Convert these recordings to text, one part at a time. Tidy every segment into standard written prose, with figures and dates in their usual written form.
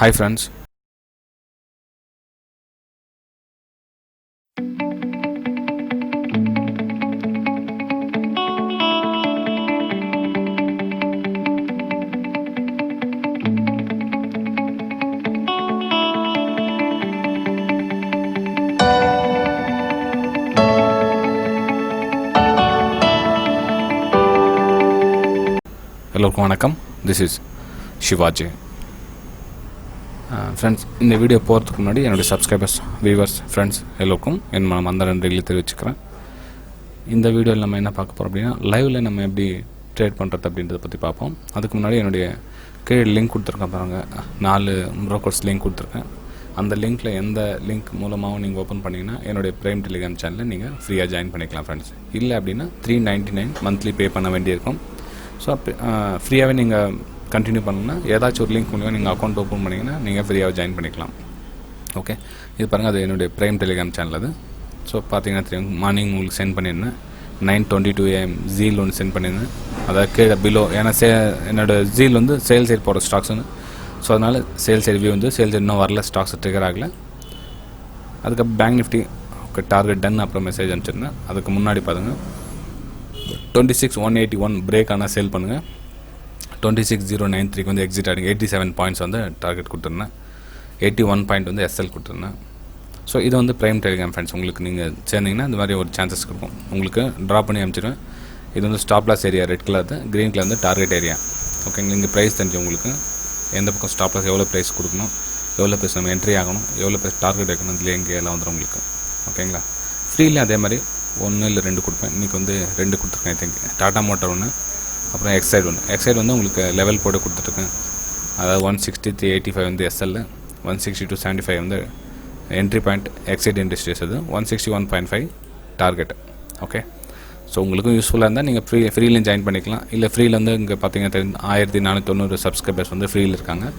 Hi friends. எல்லோருக்கும் வணக்கம். This is Shivaji. Friends, இந்த வீடியோ போகிறதுக்கு முன்னாடி என்னுடைய சப்ஸ்கிரைபர்ஸ், வியூவர்ஸ், ஃப்ரெண்ட்ஸ் எல்லோருக்கும் என் மனமார்ந்த நன்றிகளை தெரிவிச்சுக்கிறேன். இந்த வீடியோவில் நம்ம என்ன பார்க்க போகிறோம் அப்படின்னா, லைவில் நம்ம எப்படி ட்ரேட் பண்ணுறது அப்படின்றத பற்றி பார்ப்போம். அதுக்கு முன்னாடி என்னுடைய கீழே லிங்க் கொடுத்துருக்கேன் பாருங்கள், 4 ப்ரோக்கர்ஸ் லிங்க் கொடுத்துருக்கேன். அந்த லிங்க்கில் எந்த லிங்க் மூலமாகவும் நீங்கள் ஓப்பன் பண்ணிங்கன்னா என்னுடைய ப்ரைம் டெலிகிராம் சேனலில் நீங்கள் ஃப்ரீயாக ஜாயின் பண்ணிக்கலாம் ஃப்ரெண்ட்ஸ். இல்லை அப்படின்னா $399 மந்த்லி பே பண்ண வேண்டியிருக்கும். ஸோ ஃப்ரீயாகவே நீங்கள் கண்டினியூ பண்ணணும்னா ஏதாச்சும் ஒரு லிங்க் மூலிமா நீங்கள் அக்கௌண்ட் ஓப்பன் பண்ணிங்கன்னா நீங்கள் ஃப்ரீயாக ஜாயின் பண்ணிக்கலாம். ஓகே, இது பாருங்கள், அது என்னுடைய ப்ரைம் டெலிகிராம் சேனல் அது. ஸோ பார்த்தீங்கன்னா தெரியும், மார்னிங் உங்களுக்கு சென்ட் பண்ணியிருந்தேன். 9:22 AM ஜீல் ஒன்று சென்ட் பண்ணியிருந்தேன். அதாவது கீழே பிலோ, ஏன்னா என்னோடய ஜீல் வந்து சேல் சைட் போகிற ஸ்டாக்ஸ்னு. ஸோ அதனால் சேல் சைட் வியூ வந்து சேல் சைட் இன்னும் வரல, ஸ்டாக்ஸ் ட்ரிகர் ஆகலை. அதுக்கப்புறம் bank Nifty okay target ton அப்புறம் மெசேஜ் அனுப்பிச்சிருந்தேன். அதுக்கு முன்னாடி பாருங்கள், 26,181 பிரேக் ஆனால் சேல் பண்ணுங்கள். 26,093 வந்து எக்ஸிட் ஆகிடுங்க. 87 பாயிண்ட்ஸ் வந்து டார்கெட் கொடுத்துருந்தேன். 81 பாயிண்ட் வந்து எஸ்எல் கொடுத்துருந்தேன். ஸோ இது வந்து ப்ரைம் டெலிகிராம் ஃப்ரெண்ட்ஸ். உங்களுக்கு நீங்கள் சேர்ந்தீங்கன்னா இந்த மாதிரி ஒரு சான்சஸ் இருக்கும். உங்களுக்கு ட்ரா பண்ணி அனுப்பிச்சிடுவேன். இது வந்து stop loss area red colour, green colour வந்து டார்கெட் ஏரியா. ஓகேங்களா, இங்கே ப்ரைஸ் தெரிஞ்சு உங்களுக்கு எந்த பக்கம் ஸ்டாப் லாஸ், எவ்வளோ ப்ரைஸ் கொடுக்கணும், எவ்வளோ ப்ரைஸ் நம்ம என்ட்ரி ஆகணும், எவ்வளோ ப்ரைஸ் டார்கெட் வைக்கணும், இதில் எங்கே எல்லாம் வந்துடும் உங்களுக்கு. ஓகேங்களா, ஃப்ரீலே அதே மாதிரி 1 இல்லை 2 கொடுப்பேன். இன்றைக்கி வந்து 2 கொடுத்துருக்கேன். ஐ திங்க் டாடா மோட்டார் ஒன்று, அப்புறம் எக்ஸைட் ஒன்று. எக்ஸைட் வந்து உங்களுக்கு லெவல் போட்டு கொடுத்துட்ருக்கேன். அதாவது 163.85 வந்து எஸ்எல், 162.75 வந்து என்ட்ரி பாயிண்ட். எக்ஸைட் இண்டஸ்ட்ரீஸ் அது 161.5 டார்கெட். ஓகே, ஸோ உங்களுக்கும் யூஸ்ஃபுல்லாக இருந்தால் நீங்கள் ஃப்ரீலையும் ஜாயின் பண்ணிக்கலாம். இல்லை ஃப்ரீயில் வந்து இங்கே பார்த்தீங்கன்னா 1490 சப்ஸ்கிரைபர்ஸ் வந்து ஃப்ரீயில் இருக்காங்க.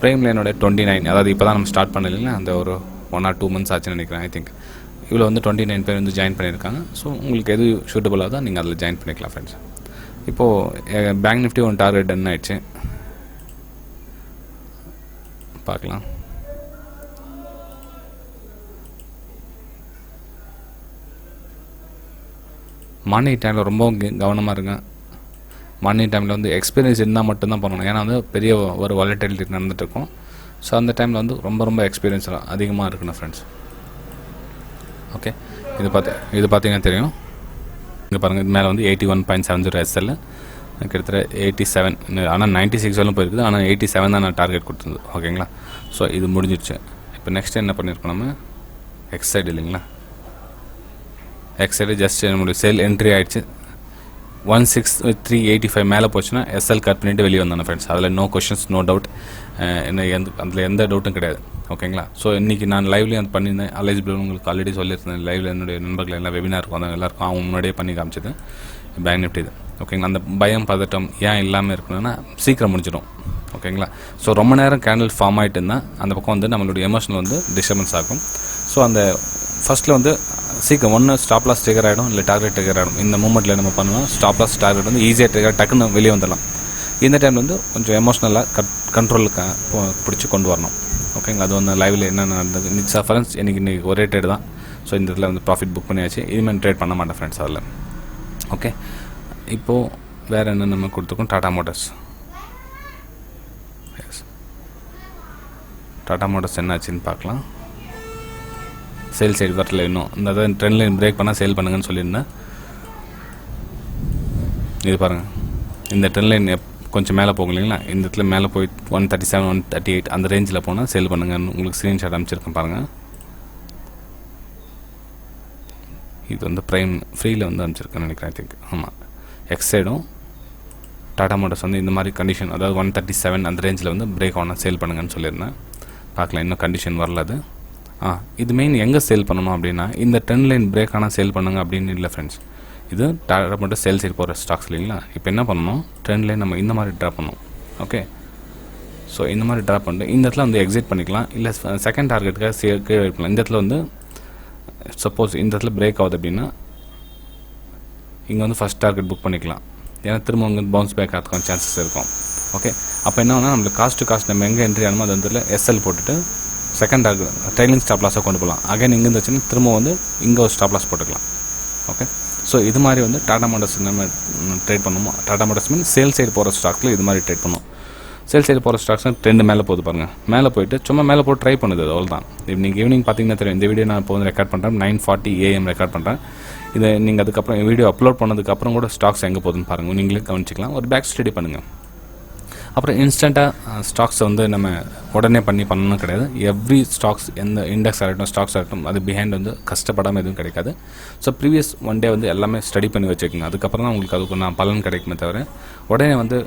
ப்ரைமில் என்னோட 29, அதாவது இப்போ தான் நம்ம ஸ்டார்ட் பண்ணலைன்னா அந்த ஒரு 1 or 2 months ஆச்சுன்னு நினைக்கிறேன். ஐ திங்க் இவ்வளோ வந்து 29 பேர் வந்து ஜாயின் பண்ணியிருக்காங்க. ஸோ உங்களுக்கு எது சூட்டபுளாக தான் நீங்கள் அதில் ஜாயின் பண்ணிக்கலாம் ஃப்ரெண்ட்ஸ். இப்போது பேங்க் நிஃப்டி ஒன்று டார்கெட் டன் ஆயிடுச்சு, பார்க்கலாம். மார்னிங் டைமில் ரொம்ப கவனமாக இருங்க. மார்னிங் டைமில் வந்து எக்ஸ்பீரியன்ஸ் இருந்தால் மட்டும்தான் பண்ணணும். ஏன்னா வந்து பெரிய ஒரு வாலட்டிலிட்டி நடந்துகிட்ருக்கும். ஸோ அந்த டைமில் வந்து ரொம்ப எக்ஸ்பீரியன்ஸ் அதிகமாக இருக்கணும் ஃப்ரெண்ட்ஸ். ஓகே, இது பார்த்தீங்கன்னா தெரியும். இங்கே பாருங்கள், இது மேலே வந்து 81.70 எஸ்எல், கிட்டத்தட்ட 87, ஆனால் 96 வரலும் போயிருக்குது. ஆனால் 87 தான் நான் டார்கெட் கொடுத்துருந்தது. ஓகேங்களா, ஸோ இது முடிஞ்சிடுச்சு. இப்போ நெக்ஸ்ட் என்ன பண்ணியிருக்கோம் நம்ம, எக்ஸைடு இல்லைங்களா, எக்ஸைடு ஜஸ்ட் நம்மளுடைய சேல் என்ட்ரி ஆகிடுச்சு. 163.85 மேலே போச்சுன்னா எஸ்எல் கட் பண்ணிவிட்டு வெளியே வந்தானே ஃப்ரெண்ட்ஸ். அதில் நோ கொஷின்ஸ், நோ டவுட், அதில் எந்த டவுட்டும் கிடையாது. ஓகேங்களா, ஸோ இன்றைக்கி நான் லைவ்லேயும் அது பண்ணியிருந்தேன். அலைஜிபிள் உங்களுக்கு ஆல்ரெடி சொல்லியிருந்தேன். லைவில் என்னுடைய நண்பர்கள் எல்லாம் வெபினார் இருக்கும், எல்லாருக்கும் அவங்க முன்னாடியே பண்ணி காமிச்சது பேங்க் நிஃப்டி இது. ஓகேங்களா, அந்த பயம் பதட்டம் ஏன் இல்லாமல் இருக்கணும்னா சீக்கிரம் முடிஞ்சிடும். ஓகேங்களா, ஸோ ரொம்ப நேரம் கேண்டில் ஃபார்ம் ஆகிட்டு இருந்தால் அந்த பக்கம் வந்து நம்மளுடைய எமோஷனல் வந்து டிஸ்டர்பன்ஸ் ஆகும். ஸோ அந்த ஃபஸ்ட்டில் வந்து சீக்கிரம் ஒன்று ஸ்டாப் லாஸ் ட்ரிகர் ஆகிடும், இல்லை டார்கெட் ட்ரிகர் ஆகிடும். இந்த மூமெண்ட்டில் நம்ம பண்ணணும், ஸ்டாப் லாஸ் டார்கெட் வந்து ஈஸியாக ட்ரிகர் டக்குன்னு வெளியே வந்துடலாம். இந்த டைமில் வந்து கொஞ்சம் எமோஷ்னலாக கண்ட்ரோலுக்கு பிடிச்சி கொண்டு வரணும். ஓகேங்களா, அது வந்து லைவில் என்ன நடந்தது நிச்சா ஃப்ரெண்ட்ஸ். இன்றைக்கி ஒரே ட்ரேட் தான். ஸோ இந்த இதில் வந்து ப்ராஃபிட் புக் பண்ணியாச்சு. இனிமேல் ட்ரேட் பண்ண மாட்டேன் ஃப்ரெண்ட்ஸ் அதில். ஓகே, இப்போது வேறு என்ன நம்ம கொடுத்துருக்கோம், Tata Motors. Yes, Tata Motors என்னாச்சுன்னு பார்க்கலாம். சேல் சைடு வரல இன்னும். இந்த ட்ரெண்ட் லைன் பிரேக் பண்ணால் சேல் பண்ணுங்கன்னு சொல்லியிருந்தேன். இது பாருங்கள், இந்த ட்ரெண்ட் லைன் கொஞ்சம் மேலே போகும் இல்லைங்களா, இந்த இடத்துல மேலே போய் 137, 138 அந்த ரேஞ்சில் போனால் சேல் பண்ணுங்கன்னு உங்களுக்கு ஸ்க்ரீன்ஷாட் அனுப்பிச்சிருக்கேன் பாருங்கள். இது வந்து ப்ரைம் ஃப்ரீயில் வந்து அனுப்பிச்சிருக்கேன்னு நினைக்கிறேன். ஐ திங்க் ஆமாம். எக்ஸைடும் டாடா மோட்டர்ஸ் வந்து இந்த மாதிரி கண்டிஷன், அதாவது 137 அந்த ரேஞ்சில் வந்து பிரேக் ஆனால் சேல் பண்ணுங்கன்னு சொல்லியிருந்தேன். பார்க்கலாம், இன்னும் கண்டிஷன் வரல அது. இது மெயின் எங்கே சேல் பண்ணணும் அப்படின்னா, இந்த ட்ரெண்ட் லைன் பிரேக் ஆனால் சேல் பண்ணுங்க அப்படின்னு இல்லை ஃப்ரெண்ட்ஸ். இது டாடா மட்டும் சேல் சைடு போகிற ஸ்டாக்ஸ் இல்லைங்களா. இப்போ என்ன பண்ணணும், ட்ரெண்ட் லைன் நம்ம இந்த மாதிரி ட்ரா பண்ணணும். ஓகே, ஸோ இந்த மாதிரி ட்ரா பண்ணிட்டு இந்த இடத்துல வந்து எக்ஸிட் பண்ணிக்கலாம், இல்லை செகண்ட் டார்கெட்டுக்காக கீழே வைக்கலாம். இந்த இடத்துல வந்து சப்போஸ் இந்த இடத்துல பிரேக் ஆகுது அப்படின்னா இங்கே வந்து ஃபஸ்ட் டார்கெட் புக் பண்ணிக்கலாம். ஏன்னா திரும்ப வந்து பவுன்ஸ் பேக் ஆகிறதுக்கான சான்சஸ் இருக்கும். ஓகே, அப்போ என்ன வேணால் நம்மளுக்கு காஸ்ட் நம்ம எங்கே என்ட்ரி ஆகணுமோ அது வந்து எஸ்எல் போட்டுட்டு செகண்ட் ட்ரைலிங் ஸ்டாப் லாஸாக கொண்டு போகலாம். அகைன் இங்கே இருந்துச்சுன்னா திரும்ப வந்து இங்கே ஒரு ஸ்டாப் லாஸ் போட்டுக்கலாம். ஓகே, ஸோ இது மாதிரி வந்து டாடா மோட்டர்ஸ் நம்ம ட்ரேட் பண்ணுவோம். டாடா மோட்டர்ஸ் மீன் சேல் சைடு போகிற ஸ்டாக்கில் இது மாதிரி ட்ரேட் பண்ணுவோம். சேல் சைடு போகிற ஸ்டாக்ஸ்னால் ட்ரெண்டு மேலே போகுது பாருங்கள், மேலே போயிட்டு சும்மா மேலே போட்டு ட்ரை பண்ணுது, அவ்வளோ தான். ஈவினிங் பார்த்தீங்கன்னா தெரியும். இந்த வீடியோ நான் இப்போ வந்து ரெக்கார்ட் பண்ணுறேன், 9:40 AM ரெக்கார்ட் பண்ணுறேன். இதை நீங்கள் அதுக்கப்புறம் வீடியோ அப்லோட் பண்ணதுக்கப்புறம் கூட ஸ்டாக்ஸ் எங்கே போகுதுன்னு பாருங்கள், நீங்களே கவனிச்சிக்கலாம். ஒரு பேக் ஸ்டடி பண்ணுங்கள். அப்புறம் இன்ஸ்டண்ட்டாக ஸ்டாக்ஸை வந்து நம்ம உடனே பண்ணணும் கிடையாது. எவ்ரி ஸ்டாக்ஸ் எந்த இண்டெக்ஸ் ஆகட்டும் ஸ்டாக்ஸ் ஆகட்டும் அது பிஹைண்ட் வந்து கஷ்டப்படாமல் எதுவும் கிடைக்காது. ஸோ ப்ரீவியஸ் ஒன் டே வந்து எல்லாமே ஸ்டடி பண்ணி வச்சுக்கோங்க. அதுக்கப்புறம் தான் உங்களுக்கு அதுக்கு நான் பலன் கிடைக்குமே தவிர உடனே வந்து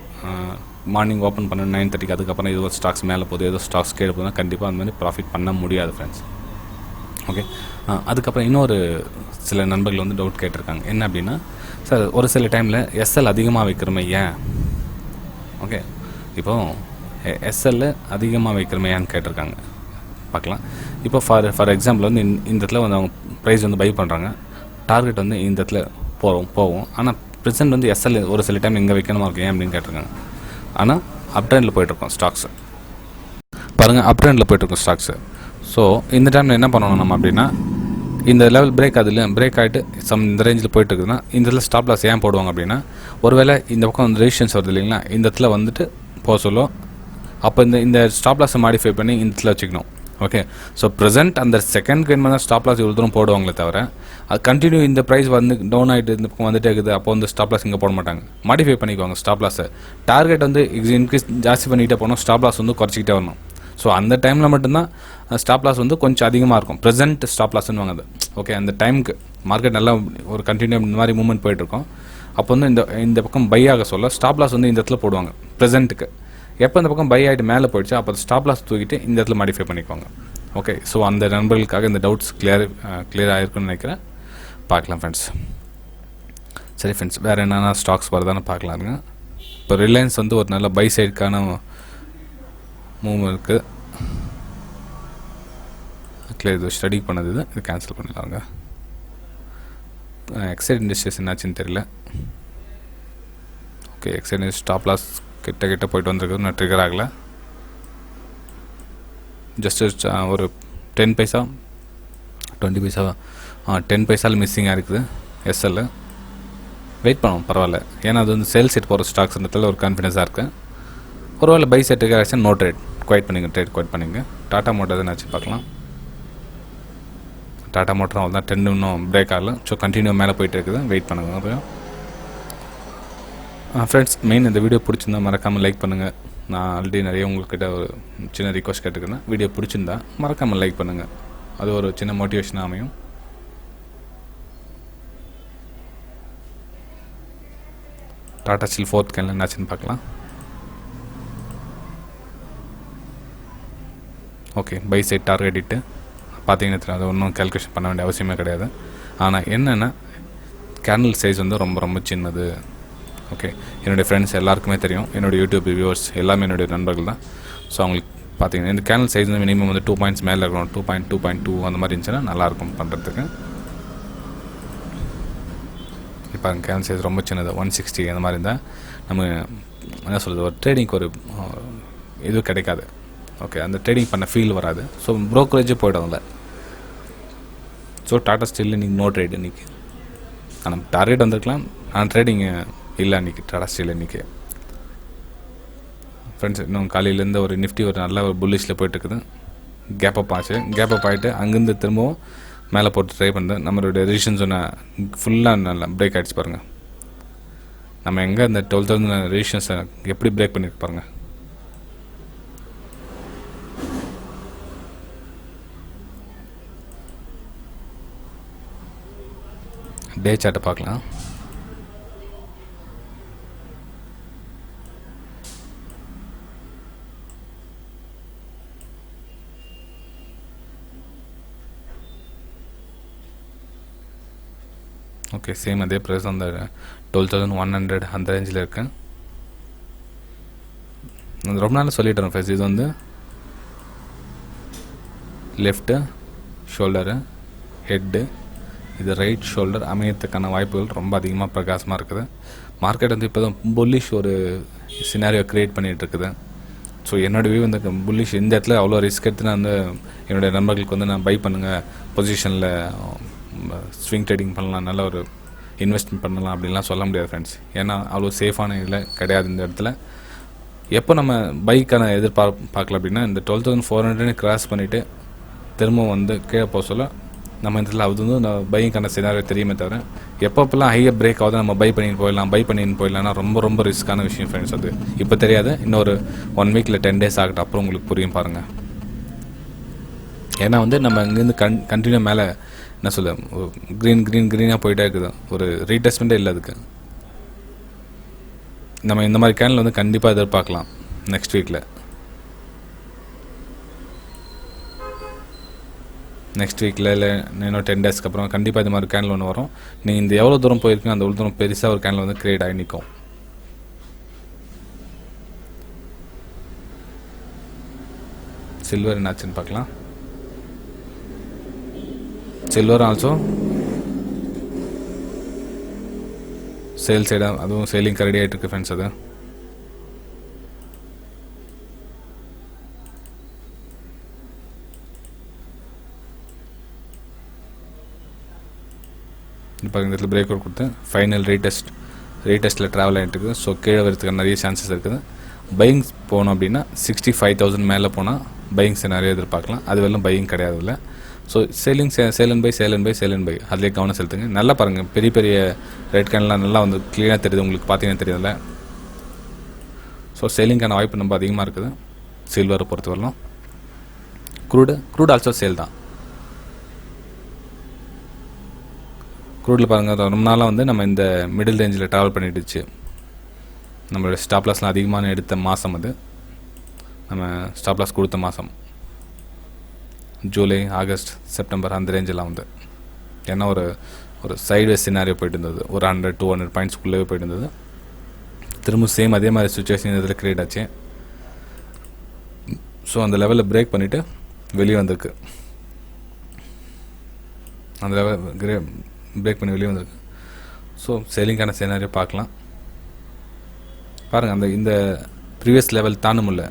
மார்னிங் ஓப்பன் பண்ண 9:30 அதுக்கப்புறம் ஏதோ ஸ்டாக்ஸ் மேலே போகுது ஏதோ ஸ்டாக்ஸ் கீழே போகுதுன்னா கண்டிப்பாக அந்த மாதிரி ப்ராஃபிட் பண்ண முடியாது ஃப்ரெண்ட்ஸ். ஓகே, அதுக்கப்புறம் இன்னொரு சில நண்பர்கள் வந்து டவுட் கேட்டிருக்காங்க. என்ன அப்படின்னா, சார் ஒரு சில டைமில் எஸ்எல் அதிகமாக வைக்கிறோமே ஏன்? ஓகே, இப்போது எஸ்எல் அதிகமாக வைக்கிறோமே ஏன்னு கேட்டிருக்காங்க. பார்க்கலாம். இப்போ ஃபார் எக்ஸாம்பிள் வந்து இந்த இடத்துல வந்து அவங்க ப்ரைஸ் வந்து பை பண்ணுறாங்க, டார்கெட் வந்து இந்த இடத்துல போவோம். ஆனால் ப்ரெசென்ட் வந்து எஸ்எல் ஒரு சில டைம் இங்கே வைக்கணுமா இருக்கும் ஏன் அப்படின்னு கேட்டிருக்காங்க. ஆனால் அப் ட்ரெண்டில் போய்ட்டுருக்கோம் ஸ்டாக்ஸு பாருங்கள், அப் ட்ரெண்டில் போய்ட்டுருக்கோம் ஸ்டாக்ஸு. ஸோ இந்த டைமில் என்ன பண்ணணும் நம்ம அப்படின்னா, இந்த லெவல் பிரேக் ஆகிட்டு இந்த ரேஞ்சில் போயிட்டு இருக்குதுன்னா இந்த இடத்துல ஸ்டாப் லாஸ் ஏன் போடுவாங்க அப்படின்னா, ஒருவேளை இந்த பக்கம் வந்து ரெசிஸ்டன்ஸ் வருது இல்லைங்களா, இந்த இடத்துல வந்துட்டு போக சொல்லும். அப்போ இந்த ஸ்டாப் லாஸை மாடிஃபை பண்ணி இந்த இடத்துல வச்சுக்கணும். ஓகே, ஸோ ப்ரெசென்ட் அந்த செகண்ட் கெயின் தான் ஸ்டாப் லாஸ் இவ்வளோ தூரம் போடுவாங்களே தவிர அது கண்டினியூ இந்த ப்ரைஸ் வந்து டவுன் ஆகிட்டு இந்த பக்கம் வந்துட்டே இருக்குது, அப்போ வந்து ஸ்டாப் லாஸ் இங்கே போட மாட்டாங்க, மாடிஃபை பண்ணிக்குவாங்க ஸ்டாப் லாஸை. டார்கெட் வந்து இன்க்ரீஸ் ஜாஸ்தி பண்ணிக்கிட்டே போனோம், ஸ்டாப் லாஸ் வந்து குறைச்சிக்கிட்டே வரணும். ஸோ அந்த டைமில் மட்டும்தான் ஸ்டாப் லாஸ் வந்து கொஞ்சம் அதிகமாக இருக்கும். ப்ரெசென்ட் ஸ்டாப் லாஸ்ன்னு வாங்குது. ஓகே, அந்த டைமுக்கு மார்க்கெட் நல்லா ஒரு கண்டினியூ இந்த மாதிரி மூவ்மெண்ட் போயிட்டுருக்கோம். அப்போ வந்து இந்த பக்கம் பை ஆக சொல்ல ஸ்டாப் லாஸ் வந்து இந்த இடத்துல போடுவாங்க ப்ரெசென்ட்டுக்கு. எப்போ இந்த பக்கம் பை ஆகிட்டு மேலே போயிடுச்சு அப்போ ஸ்டாப் லாஸ் தூக்கிட்டு இந்த இடத்துல மாடிஃபை பண்ணிக்குவாங்க. ஓகே, ஸோ அந்த நண்பர்களுக்காக இந்த டவுட்ஸ் கிளியர் ஆகிருக்குன்னு நினைக்கிறேன். பார்க்கலாம் ஃப்ரெண்ட்ஸ். சரி ஃப்ரெண்ட்ஸ், வேறு என்னென்ன ஸ்டாக்ஸ் வருதான்னு பார்க்கலாங்க. இப்போ ரிலையன்ஸ் வந்து ஒரு நல்ல பை சைடுக்கான மூவ் இருக்குது. கிளியர் இது ஸ்டடி பண்ணது இது கேன்சல் பண்ணிடலாங்க. எக்ஸைட் இண்டஸ்ட்ரீஸ் என்னாச்சுன்னு தெரியல. Okay, Exide industry stop loss கிட்ட போயிட்டு வந்துருக்கு, நான் ட்ரிகர் ஆகலை. ஜஸ்ட் ஒரு 10 பைசா 20 பைசா 10 பைசாவில் மிஸ்ஸிங்காக இருக்குது எஸ்எல். வெயிட் பண்ணுவோம், பரவாயில்ல. ஏன்னா அது வந்து சேல் செட் போகிற ஸ்டாக்ஸ்ன்றதுல ஒரு கான்ஃபிடன்ஸாக இருக்குது. ஒருவேளை பை செட் ஆச்சு நோ ட்ரேட் குவைட் பண்ணிங்க. டாட்டா மோட்டர் என்னாச்சு பார்க்கலாம். டாட்டா மோட்டர் அவ்வளோ தான், 10 இன்னும் பிரேக் ஆகல. ஸோ கண்டினியூ மேலே போயிட்டு இருக்குது, வெயிட் பண்ணுங்க. ஃப்ரெண்ட்ஸ், மெயின் இந்த வீடியோ பிடிச்சிருந்தா மறக்காமல் லைக் பண்ணுங்கள். நான் ஆல்ரெடி நிறைய உங்கள்கிட்ட ஒரு சின்ன ரிக்வஸ்ட் கேட்டுக்கிறேன். வீடியோ பிடிச்சிருந்தா மறக்காமல் லைக் பண்ணுங்கள், அது ஒரு சின்ன மோட்டிவேஷனாக அமையும். டாடா ஸ்டீல் 4th கேனில் என்னாச்சுன்னு பார்க்கலாம். ஓகே, பை சைட் டார்கெட் இட்டு பார்த்தீங்கன்னா அது ஒன்றும் கேல்குலேஷன் பண்ண வேண்டிய அவசியமே கிடையாது. ஆனால் என்னென்னா கேண்டில் சைஸ் வந்து ரொம்ப ரொம்ப சின்னது. ஓகே, என்னுடைய ஃப்ரெண்ட்ஸ் எல்லாருக்குமே தெரியும், என்னுடைய யூடியூப் வியூவர்ஸ் எல்லாமே என்னுடைய நண்பர்கள் தான். ஸோ அவங்களுக்கு பார்த்தீங்கன்னா இந்த கேண்டில் சைஸ் வந்து மினிமம் வந்து 2 பாயிண்ட்ஸ் மேலே இருக்கணும். 2.2 அந்த மாதிரி இருந்துச்சுன்னா நல்லாயிருக்கும் பண்ணுறதுக்கு. இப்போ கேண்டில் சைஸ் ரொம்ப சின்னது 160 அந்த மாதிரி இருந்தால் நம்ம என்ன சொல்கிறது, ஒரு ட்ரேடிங்க்கு ஒரு இது கிடைக்காது. ஓகே, அந்த ட்ரேடிங் பண்ண ஃபீல் வராது. ஸோ ப்ரோக்கரேஜே போய்டும்ல. ஸோ டாடா ஸ்டீல் இன்றைக்கி நோ ட்ரேட். இன்றைக்கி ஆனால் டார்கெட் வந்திருக்கலாம், ஆனால் ட்ரேடிங்கு இல்லை அன்றைக்கி டாடா ஸ்டீல். இன்றைக்கி ஃப்ரெண்ட்ஸ் இன்னும் காலையிலேருந்து ஒரு நிஃப்டி ஒரு நல்ல ஒரு புல்லிஷில் போய்ட்டுருக்குது. கேப் அப் ஆகிட்டு அங்கேருந்து திரும்பவும் மேலே போட்டு ட்ரை பண்ணுறது. நம்மளுடைய ரெசிஸ்டன்ஸ் ஒன்று ஃபுல்லாக நல்லா பிரேக் ஆகிடுச்சு பாருங்கள். நம்ம எங்கே இந்த 12,000 ரெசிஸ்டன்ஸை எப்படி பிரேக் பண்ணியிருக்கு பாருங்கள். டே சார்ட்டை பார்க்கலாம். ஓகே, சேம் அதே ப்ரைஸ் அந்த 12,100 அந்த ரேஞ்சில் இருக்கு. ரொம்ப நாள் சொல்லிட்டுறேன் ஃபேஸ். இது வந்து லெஃப்ட்டு ஷோல்டரு ஹெட்டு, இது ரைட் ஷோல்டர் அமையத்துக்கான வாய்ப்புகள் ரொம்ப அதிகமாக பிரகாசமாக இருக்குது. மார்க்கெட் வந்து இப்போ தான் புல்லிஷ் ஒரு சினாரியோ க்ரியேட் பண்ணிகிட்டு இருக்குது. ஸோ என்னோடய வியூ வந்து புல்லிஷ் இந்த இடத்துல அவ்வளோ ரிஸ்க் எடுத்து நான் வந்து என்னுடைய நண்பர்களுக்கு வந்து நான் பை பண்ணுங்கள், பொசிஷனில் ஸ்விங் ட்ரேடிங் பண்ணலாம், நல்ல ஒரு இன்வெஸ்ட்மெண்ட் பண்ணலாம் அப்படின்லாம் சொல்ல முடியாது ஃப்ரெண்ட்ஸ். ஏன்னா அவ்வளோ சேஃபான இதில் கிடையாது இந்த இடத்துல. எப்போ நம்ம பைக்கான எதிர்பார்க்கல அப்படின்னா இந்த 12,400 கிராஸ் பண்ணிவிட்டு திரும்ப வந்து கீழே போக சொல்ல நம்ம இதில் அது வந்து நான் பைக்கான சினாரியோ தெரியுமே தவிர எப்பப்பெல்லாம் ஹையர் பிரேக் ஆகுது நம்ம பை பண்ணிட்டு போயிடலாம்னா ரொம்ப ரொம்ப ரிஸ்க்கான விஷயம் ஃப்ரெண்ட்ஸ். அது இப்போ தெரியாது, இன்னொரு 1 வீக் இல்லை 10 டேஸ் ஆகட்டும், அப்புறம் உங்களுக்கு புரியும் பாருங்கள். ஏன்னா வந்து நம்ம இங்கேருந்து கண்டினியூ மேலே என்ன சொல்ல க்ரீனாக போயிட்டே இருக்குது, ஒரு ரீடெஸ்ட்மெண்ட்டே இல்லை அதுக்கு. நம்ம இந்த மாதிரி கேனில் வந்து கண்டிப்பாக எதிர்பார்க்கலாம் நெக்ஸ்ட் வீக்கில். இல்லை இன்னும் 10 டேஸ்க்கு அப்புறம் கண்டிப்பாக இது மாதிரி கேனில் ஒன்று வரும். நீங்கள் இந்த எவ்வளோ தூரம் போயிருக்கீங்க அந்த எவ்வளோ தூரம் பெருசாக ஒரு கேனில் வந்து கிரியேட் ஆகி நிற்கும். சில்வர் என்னாச்சுன்னு பார்க்கலாம். சில்வர் ஆல்சோ சேல் சைடு, அதுவும் சேலிங் ரெடி ஆகிட்டு இருக்கு ஃப்ரெண்ட்ஸ். அது இப்போ இந்த இடத்துல பிரேக் அவுட் கொடுத்து ஃபைனல் ரீடெஸ்ட்டில் ட்ராவல் ஆகிட்டு இருக்குது. ஸோ கீழே வரதுக்கு நிறைய சான்சஸ் இருக்குது. பையிங் போனோம் அப்படின்னா 65,000 மேலே போனால் பையிங்ஸ் நிறைய எதிர்பார்க்கலாம். அது வெறும் பையிங் கிடையாது இல்லை. ஸோ சேல் அண்ட் பை அதிலே கவனம் செலுத்துங்க. நல்லா பாருங்கள், பெரிய பெரிய ரெட் கேன்லாம் நல்லா வந்து க்ளீனாக தெரியுது உங்களுக்கு, பார்த்தீங்கன்னா தெரியுதுல்ல. ஸோ சேலிங்கான வாய்ப்பு ரொம்ப அதிகமாக இருக்குது சில்வரை பொறுத்த வரலாம். க்ரூட் ஆல்சோ சேல் தான். க்ரூடில் பாருங்கள், ரொம்ப நாளாக வந்து நம்ம இந்த மிடில் ரேஞ்சில் ட்ராவல் பண்ணிட்டுச்சு. நம்மளோட ஸ்டாப் லாஸ்லாம் அதிகமான எடுத்த மாதம் அது, நம்ம ஸ்டாப் லாஸ் கொடுத்த மாதம் ஜூலை, ஆகஸ்ட், செப்டம்பர் அந்த ரேஞ்செல்லாம் வந்து. ஏன்னா ஒரு சைட்வேஸ் சினாரியோ போயிட்டு இருந்தது, ஒரு 100-200 பாயிண்ட்ஸ்குள்ளே போயிட்டு இருந்தது. திரும்ப சேம் அதே மாதிரி சுச்சுவேஷன் இதில் கிரியேட் ஆச்சு. ஸோ அந்த லெவலில் பிரேக் பண்ணிவிட்டு வெளியே வந்திருக்கு. அந்த லெவல் பிரேக் பண்ணி வெளியே வந்திருக்கு. ஸோ சேலிங்கான சினாரியோ பார்க்கலாம். பாருங்கள், இந்த ப்ரீவியஸ் லெவல் தாண்ட முடியல.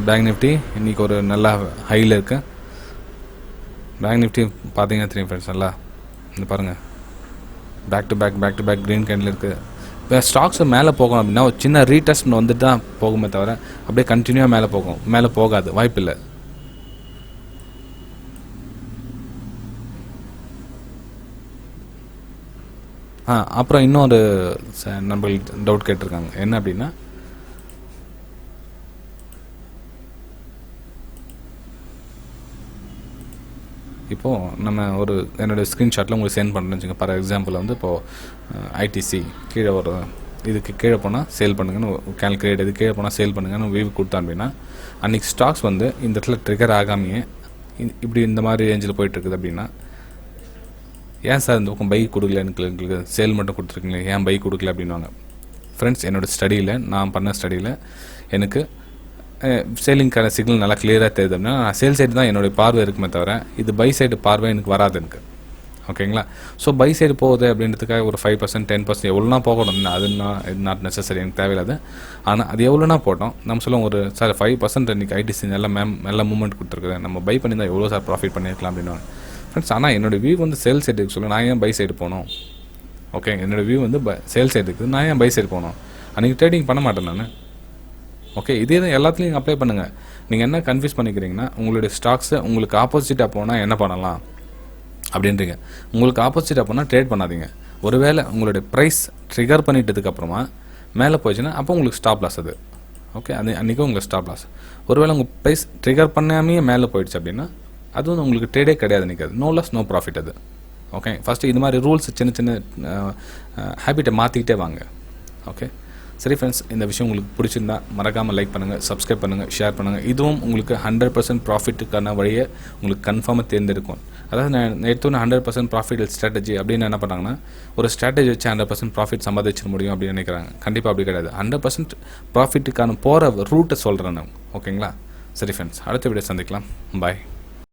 பேங்க் நிஃப்டி இன்றைக்கி ஒரு நல்ல ஹையில் இருக்குது. பேங்க் நிஃப்டி பார்த்தீங்கன்னா தெரியும் ஃப்ரெண்ட்ஸ், நல்லா இந்த பாருங்கள் back to back green candle இருக்குது. இப்போ ஸ்டாக்ஸு மேலே போகணும் அப்படின்னா ஒரு சின்ன ரீடெஸ்ட் வந்துட்டு தான் போகுமே தவிர அப்படியே கண்டினியூவாக மேலே போகாது, வாய்ப்பு இல்லை. அப்புறம் இன்னொரு நம்மளுக்கு டவுட் கேட்டிருக்காங்க, என்ன அப்படின்னா இப்போது நம்ம என்னோடய ஸ்க்ரீன்ஷாட்டில் உங்களுக்கு சென்ட் பண்ணுறேன்னு வச்சுக்கோங்க. ஃபார் எக்ஸாம்பிள் வந்து இப்போது ஐடிசி கீழே வரும், இதுக்கு கீழே போனால் சேல் பண்ணுங்கன்னு கால்குலேட், இது கீழே போனால் சேல் பண்ணுங்கன்னு வியூ கொடுத்தோம் அப்படின்னா அன்றைக்கி ஸ்டாக்ஸ் வந்து இந்த இடத்துல ட்ரிகர் ஆகாமையே இப்படி இந்த மாதிரி ரேஞ்சில் போயிட்டுருக்குது அப்படின்னா, ஏன் சார் இந்த பக்கம் பை கொடுக்கல, எங்களுக்கு சேல் மட்டும் கொடுத்துருக்கீங்களே, ஏன் பை கொடுக்கல அப்படின்வாங்க. ஃப்ரெண்ட்ஸ், என்னோடய ஸ்டடியில் நான் பண்ண ஸ்டடியில் எனக்கு சேலிங்கான சிக்னல் நல்லா கிளியராக தெரியுது அப்படின்னா நான் சேல் சைடு தான் என்னுடைய பார்வை இருக்குமே தவிர இது பை சைடு பார்வை எனக்கு வராது எனக்கு. ஓகேங்களா? ஸோ பை சைடு போகுது அப்படின்றதுக்காக ஒரு 5%, 10% எவ்வளோனா போகணும், அது நாட் நெசசரி, எனக்கு தேவையில்லாது. ஆனால் அது எவ்வளோனா போட்டோம் நம்ம சொல்லுவோம், ஒரு சார் 5% இன்றைக்கி ஐடிசி நல்ல மூவ்மெண்ட் கொடுத்துருக்குது, நம்ம பை பண்ணி தான் எவ்வளோ சார் ப்ராஃபிட் பண்ணியிருக்கலாம் அப்படின்னு ஃப்ரெண்ட்ஸ். ஆனால் என்னோடய வியூ வந்து சேல் சைடுக்கு சொல்ல, நான் ஏன் பை சைடு போகணும்? ஓகே, என்னோடய வியூ வந்து சேல் சைடு இருக்குது, நான் ஏன் பை சைடு போகணும்? அன்றைக்கி ட்ரேடிங் பண்ண மாட்டேன் நான். ஓகே, இதே தான் எல்லாத்துலேயும் அப்ளை பண்ணுங்கள். நீங்கள் என்ன கன்ஃபியூஸ் பண்ணிக்கிறீங்கன்னா, உங்களுடைய ஸ்டாக்ஸை உங்களுக்கு ஆப்போசிட்டாக போனால் என்ன பண்ணலாம் அப்படின்றீங்க. உங்களுக்கு ஆப்போசிட்டாக போனால் ட்ரேட் பண்ணாதீங்க. ஒருவேளை உங்களுடைய ப்ரைஸ் ட்ரிகர் பண்ணிட்டதுக்கப்புறமா மேலே போயிடுச்சுன்னா அப்போ உங்களுக்கு ஸ்டாப் லாஸ் அது. ஓகே, அன்றைக்கும் உங்களுக்கு ஸ்டாப் லாஸ். ஒருவேளை உங்கள் ப்ரைஸ் ட்ரிகர் பண்ணாமையே மேலே போயிடுச்சு அப்படின்னா அது வந்து உங்களுக்கு ட்ரேடே கிடையாது, நிற்காது. நோ லாஸ் நோ ப்ராஃபிட் அது. ஓகே, ஃபஸ்ட்டு இது மாதிரி ரூல்ஸ் சின்ன ஹேபிட்டை மாற்றிக்கிட்டே வாங்க. ஓகே, சரி ஃப்ரெண்ட்ஸ், இந்த விஷயம் உங்களுக்கு பிடிச்சிருந்தா மறக்காமல் லைக் பண்ணுங்கள், சப்ஸ்கிரைப் பண்ணுங்கள், ஷேர் பண்ணுங்கள். இதுவும் உங்களுக்கு 100% ப்ராஃபிட்டுக்கான வழியை உங்களுக்கு கன்ஃபார்மாக தேர்ந்தெடுக்கும். அதாவது நான் எடுத்தோன்னே 100% ப்ராஃபிட் ஸ்ட்ராட்டஜி அப்படின்னு என்ன பண்ணாங்கன்னா, ஒரு ஸ்ட்ராட்டஜி வச்சு 100% ப்ராஃபிட் சம்பாதிச்சிட முடியும் அப்படின்னு நினைக்கிறாங்க. கண்டிப்பாக அப்படி கிடையாது. 100% ப்ராஃபிட்டுக்கான போகிற ரூட்டை சொல்கிறேன் நான். ஓகேங்களா? சரி ஃப்ரெண்ட்ஸ், அடுத்த வீடியோ சந்திக்கலாம். பாய்.